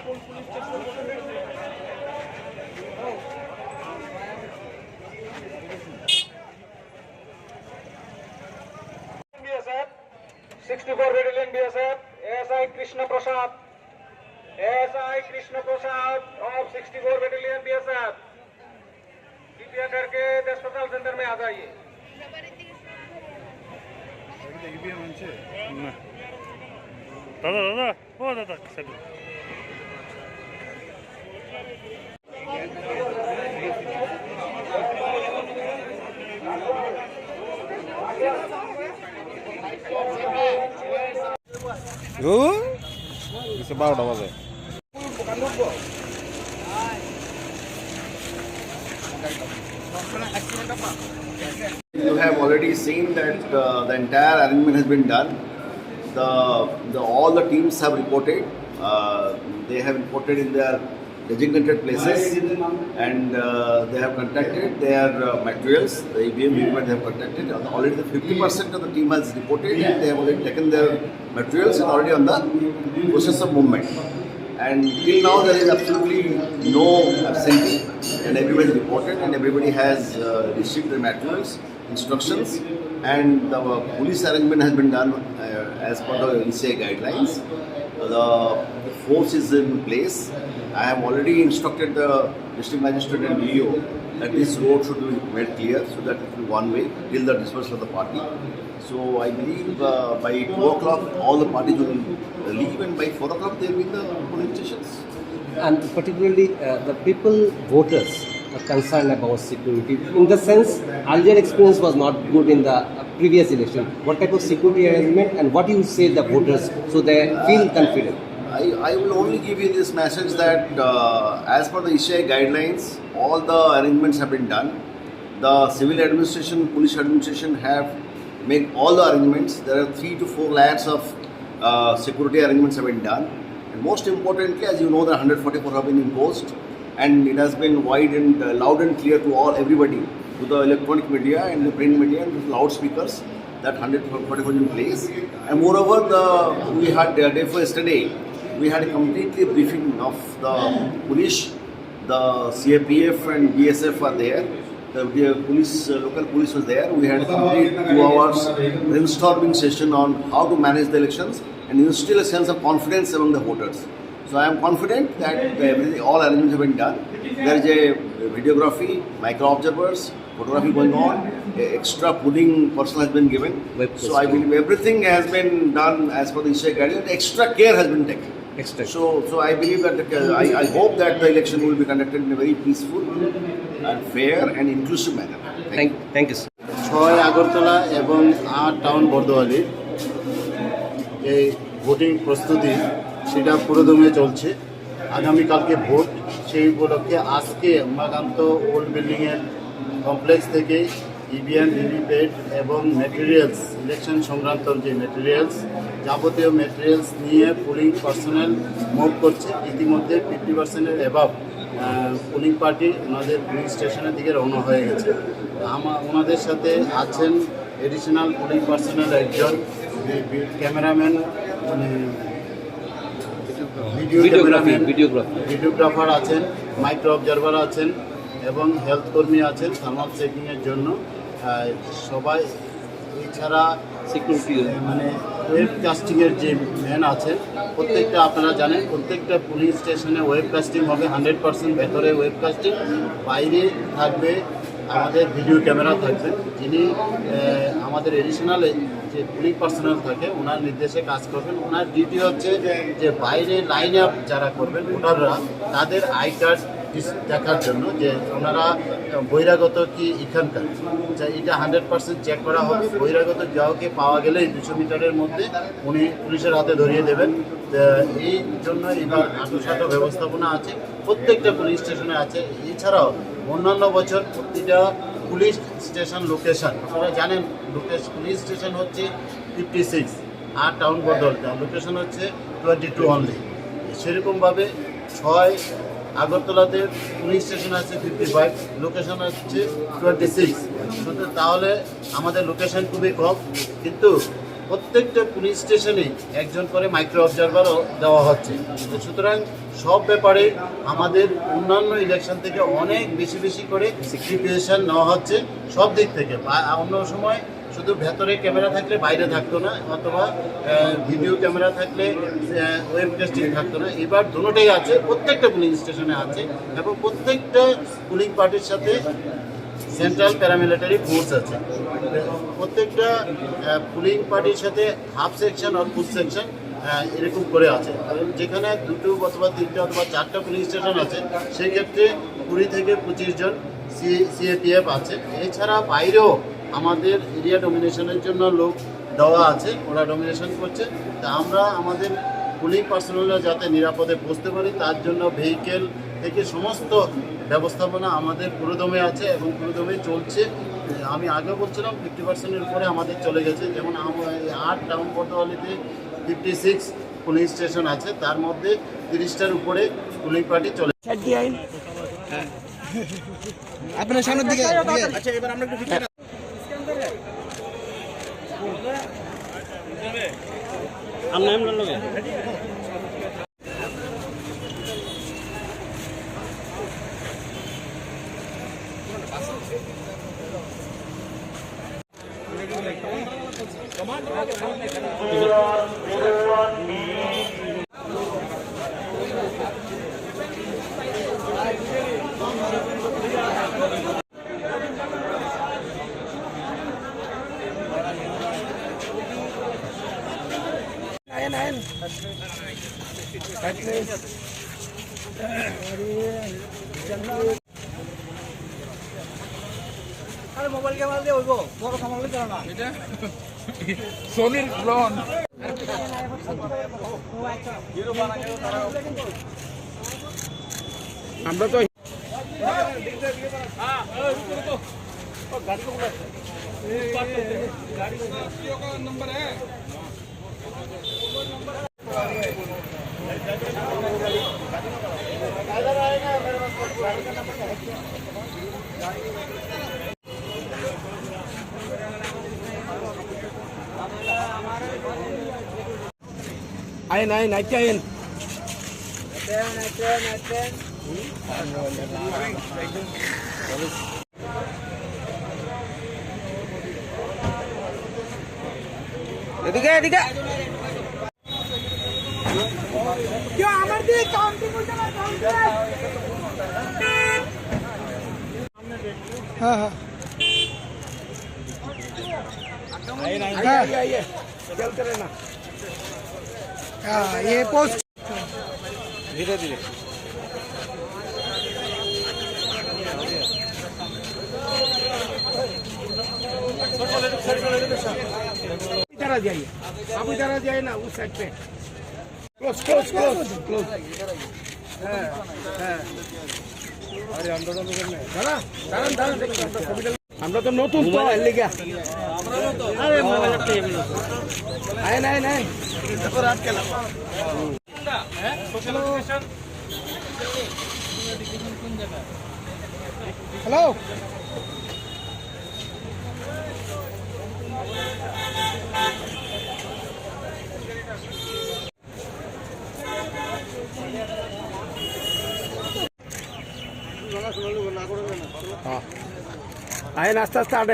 BSF, 64 Battalion BSF, ASI Krishna Prasad, ASI Krishna Prasad of 64 Battalion BSF, कृपया करके अस्पताल centre में आ जाइए। दादा ओ दादा Bisa bawa dah bawa. You have already seen that the entire arrangement has been done. All the teams have reported. They have reported in their designated places, and they have contacted their materials. The EVM movement they have contacted. Already the 50% of the team has reported, and they have already taken their materials and already on the process of movement. And till now there is absolutely no absentee, and everybody is reported, and everybody has received their materials, instructions, and the police arrangement has been done as per the ECI guidelines. The force is in place. I have already instructed the district magistrate and DO that this road should be made clear so that it will be one way till the dispersal of the party. So I believe by 2 o'clock all the parties will leave, and by 4 o'clock they will be in the polling stations. And particularly the people, voters, are concerned about security. In the sense, earlier experience was not good in the previous election. What type of security arrangement and what you say the voters so they feel confident? I will only give you this message that as per the ECI guidelines, all the arrangements have been done. The civil administration, police administration have made all the arrangements. There are 3 to 4 lakhs of security arrangements have been done. And most importantly, as you know, the 144 have been imposed, and it has been wide and loud and clear to everybody, to the electronic media and the print media and the loudspeakers, that 144 in place. And moreover, we had day for yesterday, we had a completely briefing of the police, the CAPF and BSF are there. The police, local police was there. We had a complete 2 hours brainstorming session on how to manage the elections and instill a sense of confidence among the voters. So I am confident that all arrangements have been done. There is a videography, micro observers, photography going on. Extra polling personnel has been given. So I believe everything has been done as per the ECI guidelines. Extra care has been taken. So I believe that I hope that the election will be conducted in a very peaceful and fair and inclusive manner. Thank you, sir. 6 Agartala এবং 8 town বর্দোয়ালির এই voting প্রস্তুতি সেটা পুরোদমে চলছে। আগামীকালকে vote, সেই উপলক্ষে আজকে উমাকান্ত ওল্ড বিল্ডিংয়ের কমপ্লেক্স থেকে ইভিএম, ভিভিপ্যাট এবং ম্যাটেরিয়ালস, ইলেকশন সংক্রান্ত যে ম্যাটেরিয়ালস, যাবতীয় ম্যাটেরিয়ালস নিয়ে পোলিং পার্সোনাল মুভ করছে। ইতিমধ্যে 50%-এর অ্যাবাভ পোলিং পার্টি ওনাদের পোলিং স্টেশনের দিকে রওনা হয়ে গেছে। ওনাদের সাথে আছেন এডিশনাল পোলিং পার্সোনাল একজন, ক্যামেরাম্যান, মানে ভিডিওগ্রাফার আছেন, মাইক্রো অবজারভার আছেন এবং হেলথ কর্মী আছেন থার্মাল চেকিংয়ের জন্য। সবাই এছাড়া সিকিউরিটি মানে ওয়েবকাস্টিংয়ের যে ম্যান আছেন, প্রত্যেকটা আপনারা জানেন প্রত্যেকটা পুলিশ স্টেশনে ওয়েবকাস্টিং হবে 100%। ভেতরে ওয়েবকাস্টিং, বাইরে থাকবে আমাদের ভিডিও ক্যামেরা থাকবে। যিনি আমাদের এডিশনাল যে পুলিশ পার্সোনাল থাকে ওনার নির্দেশে কাজ করবেন। ওনার ডিউটি হচ্ছে যে বাইরে লাইন আপ যারা করবেন ভোটাররা, তাদের আই কার্ড দেখার জন্য যে ওনারা বহিরাগত কি এখানকার, এটা 100% চেক করা হবে। বহিরাগত যাওকে পাওয়া গেলে 200 মিটারের মধ্যে উনি পুলিশের হাতে ধরিয়ে দেবেন। এই জন্য এবার আঁটুসাঁটো ব্যবস্থাপনা আছে, প্রত্যেকটা পুলিশ স্টেশনে আছে। এছাড়াও অন্যান্য বছর প্রতিটা পুলিশ স্টেশন লোকেশন, আপনারা জানেন পুলিশ স্টেশন হচ্ছে 56 আর টাউন বদলটা লোকেশন হচ্ছে 22 অনলি। সেরকমভাবে 6 আগরতলাতে পুলিশ স্টেশন আছে 55, লোকেশন হচ্ছে 26। তাহলে আমাদের লোকেশন খুবই কম, কিন্তু প্রত্যেকটা পুলিশ স্টেশনে একজন করে মাইক্রো অবজারভারও দেওয়া হচ্ছে। তো সুতরাং সব ব্যাপারে আমাদের অন্যান্য ইলেকশন থেকে অনেক বেশি বেশি করে প্রিপারেশন নেওয়া হচ্ছে সব দিক থেকে। অন্য সময় শুধু ভেতরে ক্যামেরা থাকলে বাইরে থাকতো না, অথবা ভিডিও ক্যামেরা থাকলে ওয়েব টেস্টিং থাকতো না। এবার দুটোটাই আছে, প্রত্যেকটা পুলিং স্টেশনে আছে, এবং প্রত্যেকটা পুলিং পার্টির সাথে সেন্ট্রাল প্যারামিলিটারি ফোর্স আছে। প্রত্যেকটা পুলিং পার্টির সাথে হাফ সেকশন আর ফুল সেকশন এরকম করে আছে। কারণ যেখানে 2 অথবা 3 অথবা 4টা পুলিং স্টেশন আছে, সেক্ষেত্রে 20 থেকে 25 জন সিএপিএফ আছে। এছাড়া বাইরেও আমাদের এরিয়া ডমিনেশনের জন্য লোক দেওয়া আছে, ওরা ডমিনেশন করছে। তা আমরা আমাদের পুলিং পার্সোনালরা যাতে নিরাপদে পৌঁছতে পারি তার জন্য ভেহিকেল থেকে সমস্ত ব্যবস্থাপনা আমাদের পুরোদমে আছে এবং পুরোদমে চলছে। আমি আগে বলছিলাম 50%-এর উপরে আমাদের চলে গেছে। যেমন 8 টাউন কোতোয়ালিতে 56 পুলিং স্টেশন আছে, তার মধ্যে 30টার উপরে পুলিং পার্টি চলে। আপনার সামনের দিকে আচ্ছা এবার আমরা একটু মোবাইল ক্যামেরা দিয়ে হইব বড় সামাল দিতে না এটা সোনির ড্রোন আমরা তো गाड़ी नंबर है आयन आयन आयन এদিকে এদিকে क्या আমার দিয়ে কাউন্টিং হইছে না কাউন্টিং हां हां आइए चलते रहना हां ये पोस्ट धीरे धीरे इधर आ जाइए आप इधर आ जाइए ना उस साइड पे क्लोज क्लोज क्लोज क्लोज हां हां अरे हम दोनों लोग में दादा दादा दादा আমরা তো নতুন তো লেগে আরে মোবাইল একটা এমনি আয় নাই নাই তো রাত কেলা হ্যাঁ সোশ্যাল এডুকেশন কোন জায়গা হ্যালো आए नाश्ता स्टार्ट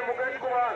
मुकेश कुमार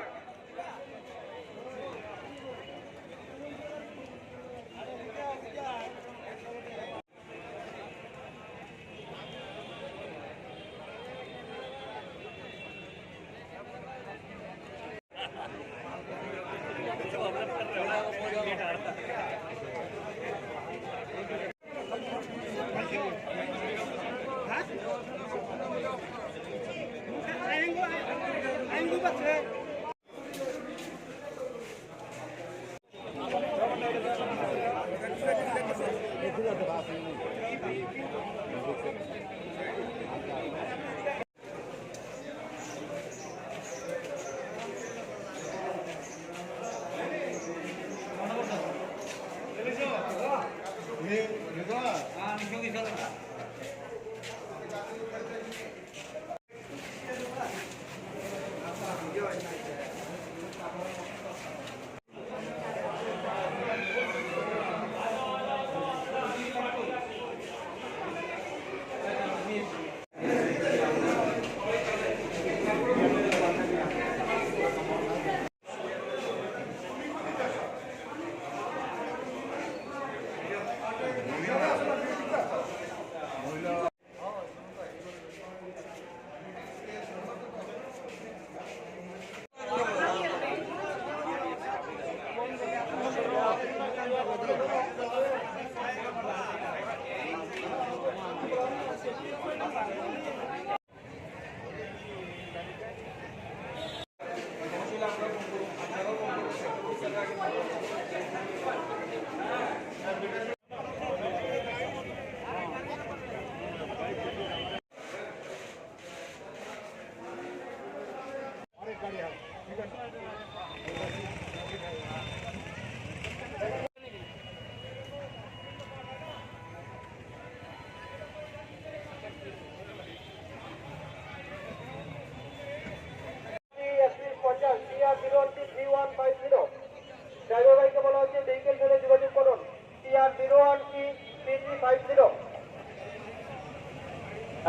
ড্রাইভার ভাইকে বলা হচ্ছে ভেহিকেল ফেলে যোগাযোগ করুন TR01 কি PT50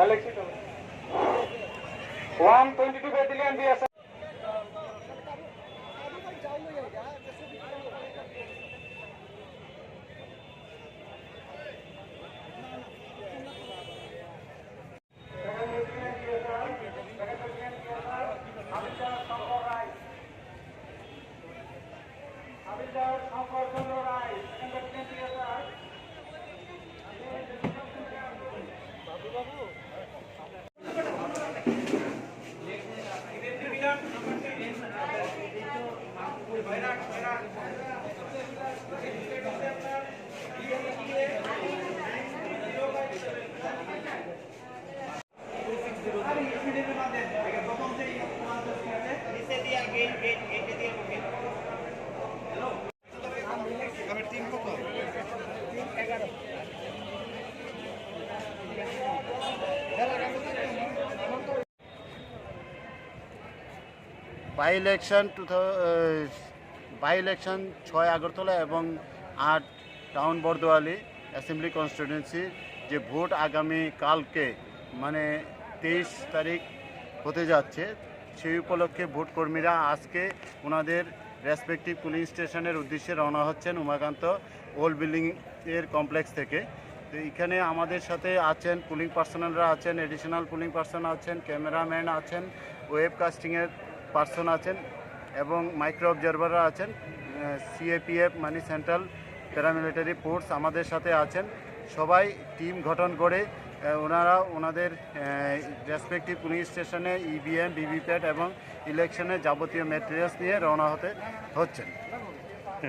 Alexi 122 battalion BSF by election 6 Agartala এবং 8 টাউন বর্দোয়ালি অ্যাসেম্বলি কনস্টিটিউয়েন্সি যে ভোট আগামী কালকে মানে 23 তারিখ হতে যাচ্ছে, সেই উপলক্ষে ভোট কর্মীরা আজকে ওনাদের রেসপেক্টিভ পুলিং স্টেশনের উদ্দেশ্যে রওনা হচ্ছেন উমাকান্ত ওল্ড বিল্ডিং এর কমপ্লেক্স থেকে। তো এখানে আমাদের সাথে আছেন পুলিং পার্সোনালরা আছেন, এডিশনাল পুলিং পার্সন আছেন, ক্যামেরাম্যান আছেন, ওয়েব কাস্টিংয়ের পার্সন আছেন এবং মাইক্রো অবজারভাররা আছেন, CAPF মানে সেন্ট্রাল প্যারামিলিটারি ফোর্স আমাদের সাথে আছেন। সবাই টিম গঠন করে ওনারা ওনাদের রেসপেক্টিভ পুলিং স্টেশনে EVM, VVPAT এবং ইলেকশনের যাবতীয় ম্যাটেরিয়ালস নিয়ে রওনা হচ্ছেন।